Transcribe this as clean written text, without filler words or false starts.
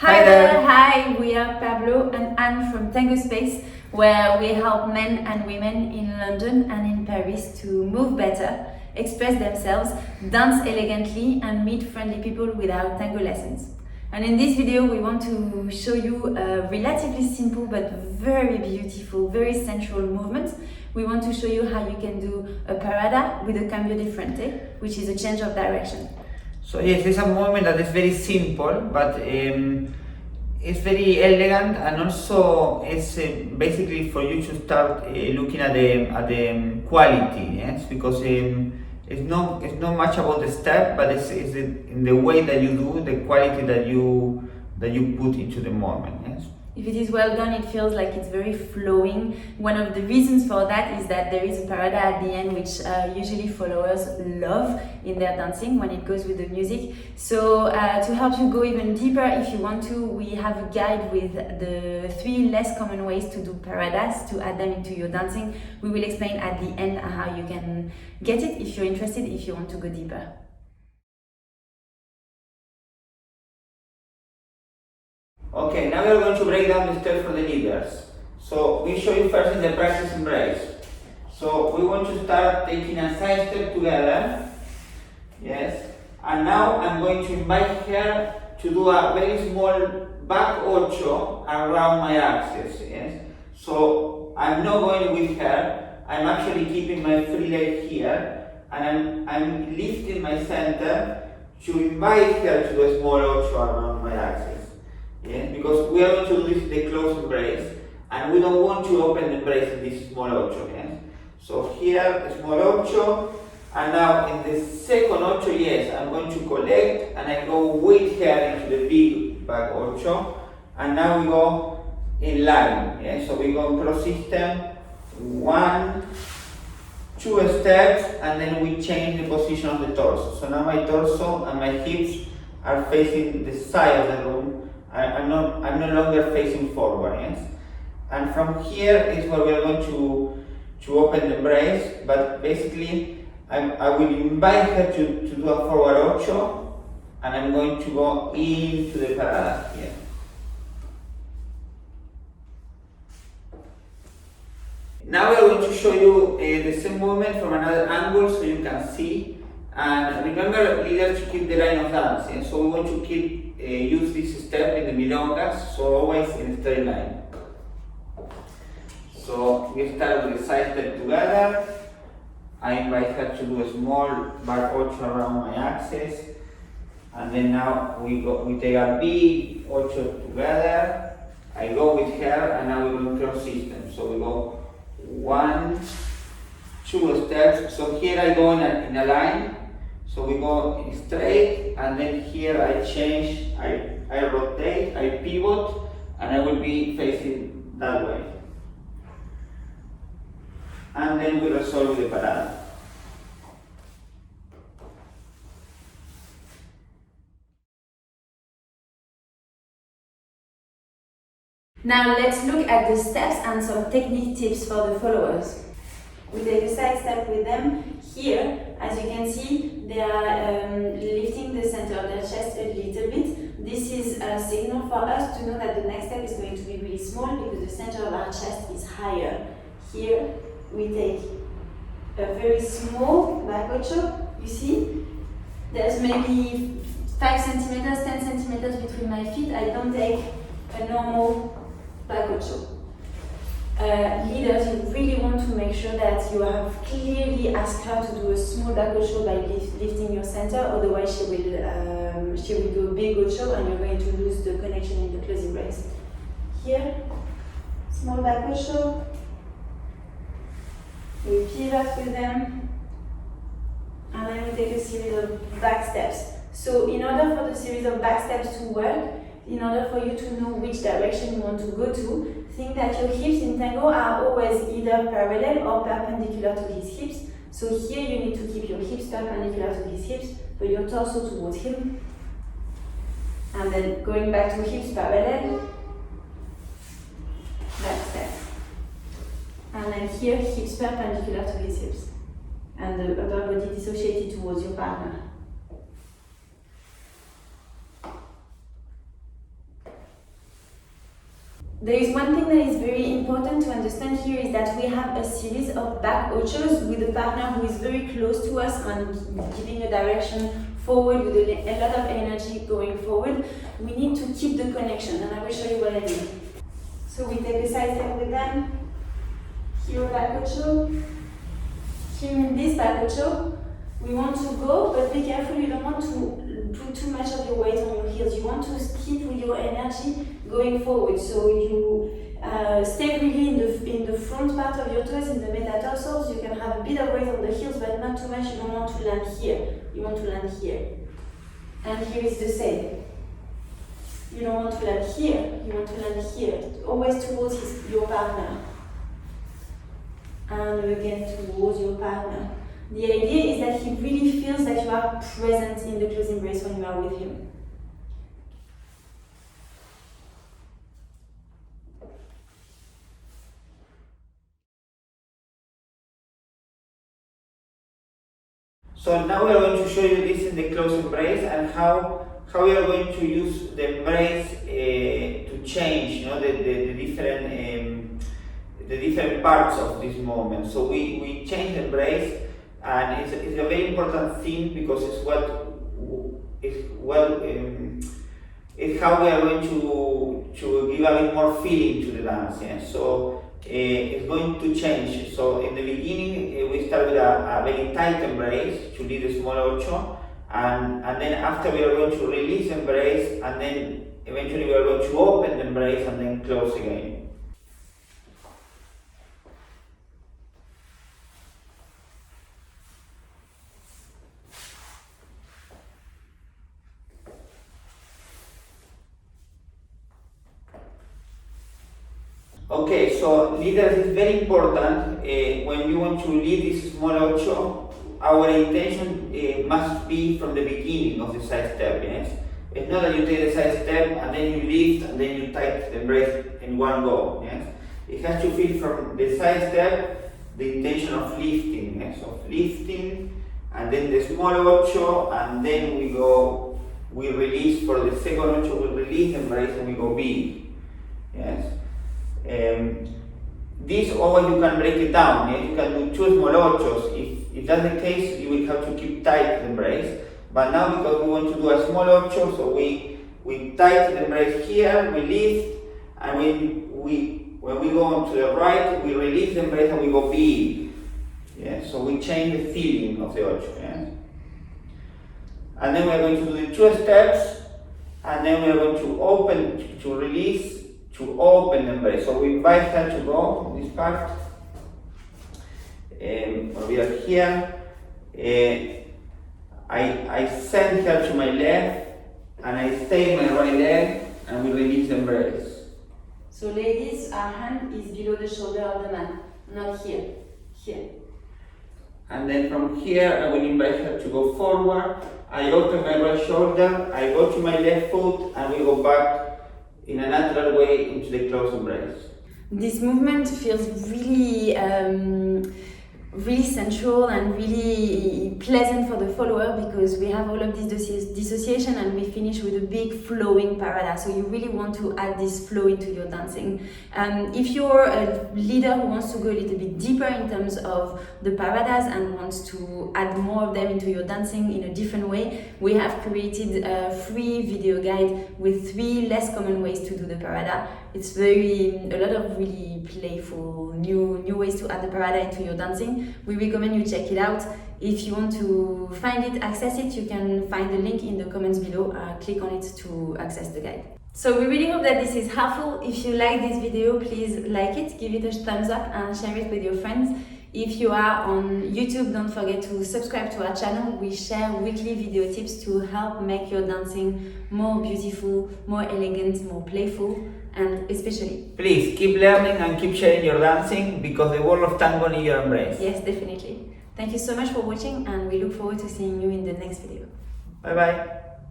Hi there! Hi, we are Pablo and Anne from Tango Space, where we help men and women in London and in Paris to move better, express themselves, dance elegantly, and meet friendly people without tango lessons. And in this video, we want to show you a relatively simple but very beautiful, very sensual movement. We want to show you how you can do a parada with a cambio di frente, which is a change of direction. So yes, it's a movement that is very simple, but it's very elegant, and also it's basically for you to start looking at the quality, yes, because it's not much about the step, but it's in the way that you do, the quality that you put into the movement, yes. If it is well done, it feels like it's very flowing. One of the reasons for that is that there is a parada at the end, which usually followers love in their dancing when it goes with the music. So to help you go even deeper, if you want to, we have a guide with the 3 less common ways to do paradas, to add them into your dancing. We will explain at the end how you can get it if you're interested, if you want to go deeper. Okay, now we are going to break down the steps for the leaders. So we show you first in the practice embrace. So we want to start taking a side step together. Yes. And now I'm going to invite her to do a very small back ocho around my axis. Yes. So I'm not going with her. I'm actually keeping my free leg here, and I'm lifting my center to invite her to do a small ocho around my axis. Yes, because we are going to do this in the close embrace, and we don't want to open the embrace in this small ocho. Yes? So here, a small ocho, and now in the second ocho, yes, I'm going to collect, and I go with her into the big back ocho, and now we go in line. Yes? So we go in cross system, 1, 2 steps, and then we change the position of the torso. So now my torso and my hips are facing the side of the room. I'm no longer facing forward, yes? And from here is where we are going to open the embrace, but basically I will invite her to do a forward ocho, and I'm going to go into the parada here. Now we are going to show you the same movement from another angle so you can see. And remember, leaders, to keep the line of dance, yes? So we want to keep use this step in the milongas, so always in a straight line. So we start with the side step together. I invite her to do a small back ocho around my axis, and then now we take a big ocho together. I go with her, and now we go in cross system. So we go 1, 2 steps. So here I go in a line. So we go straight, and then here I change, I rotate, I pivot, and I will be facing that way. And then we resolve the parada. Now let's look at the steps and some technique tips for the followers. We take a side step with them. Here, as you can see, they are lifting the center of their chest a little bit. This is a signal for us to know that the next step is going to be really small because the center of our chest is higher. Here, we take a very small back ocho. You see, there's maybe 5 centimeters, 10 centimeters between my feet. I don't take a normal back ocho. Leaders, you really want to make sure that you have clearly asked her to do a small back ocho by lifting your center, otherwise she will do a big ocho and you're going to lose the connection in the close embrace. Here, small back ocho, we pivot with them, and then we take a series of back steps. So in order for the series of back steps to work, in order for you to know which direction you want to go to, think that your hips in tango are always either parallel or perpendicular to his hips. So here you need to keep your hips perpendicular to his hips, but your torso towards him. And then going back to hips parallel, back step. And then here, hips perpendicular to his hips. And the upper body dissociated towards your partner. There is one thing that is very important to understand here is that we have a series of back ochos with a partner who is very close to us and giving a direction forward with a lot of energy going forward. We need to keep the connection, and I will show you what I mean. So we take a side step with them. Here a back ocho. Here in this back ocho, we want to go, but be careful, you don't want to put too much of your weight on your heels. You want to keep with your energy going forward. So you stay really in the front part of your toes, in the metatarsals. You can have a bit of weight on the heels, but not too much. You don't want to land here. You want to land here. And here is the same. You don't want to land here. You want to land here. Always towards your partner. And again towards your partner. The idea is that he really feels that you are present in the close embrace when you are with him. So now we are going to show you this in the close embrace and how we are going to use the embrace to change, the different parts of this moment. So we change the embrace, and it's a very important thing because it's how we are going to give a bit more feeling to the dance. Yeah? So it's going to change. So in the beginning we start with a very tight embrace to lead the small ocho, and then after we are going to release embrace, and then eventually we are going to open the embrace and then close again. Okay, so leaders, is very important when you want to lead this small ocho. Our intention must be from the beginning of the side step. Yes, it's not that you take the side step and then you lift and then you tighten the embrace in one go. Yes, it has to feel from the side step the intention of lifting. Yes, of lifting, and then the small ocho, and then we release for the second ocho. We release the embrace and we go big. Yes. This always you can break it down. Yeah? You can do two small ochos. If that's the case, you will have to keep tight the embrace. But now, because we want to do a small ocho, so we tighten the embrace here, we lift, and when we go on to the right, we release the embrace and we go big. Yeah? So we change the feeling of the ocho. Yeah? And then we are going to do the two steps, and then we are going to open to release. To open the embrace. So we invite her to go this part. We are here. I send her to my left, and I stay in my right leg, and we release the embrace. So ladies, our hand is below the shoulder of the man, not here. Here. And then from here, I will invite her to go forward. I open my right shoulder, I go to my left foot, and we go back in a natural way into the close embrace. This movement feels really, really sensual and really pleasant for the follower because we have all of this dissociation and we finish with a big flowing parada. So you really want to add this flow into your dancing. If you're a leader who wants to go a little bit deeper in terms of the paradas and wants to add more of them into your dancing in a different way, we have created a free video guide with 3 less common ways to do the parada. It's a lot of really playful, new ways to add the parada into your dancing. We recommend you check it out. If you want to find it, access it, you can find the link in the comments below. Click on it to access the guide. So we really hope that this is helpful. If you like this video, please like it, give it a thumbs up and share it with your friends. If you are on YouTube, don't forget to subscribe to our channel. We share weekly video tips to help make your dancing more beautiful, more elegant, more playful, and especially. Please keep learning and keep sharing your dancing because the world of tango needs your embrace. Yes, definitely. Thank you so much for watching and we look forward to seeing you in the next video. Bye bye.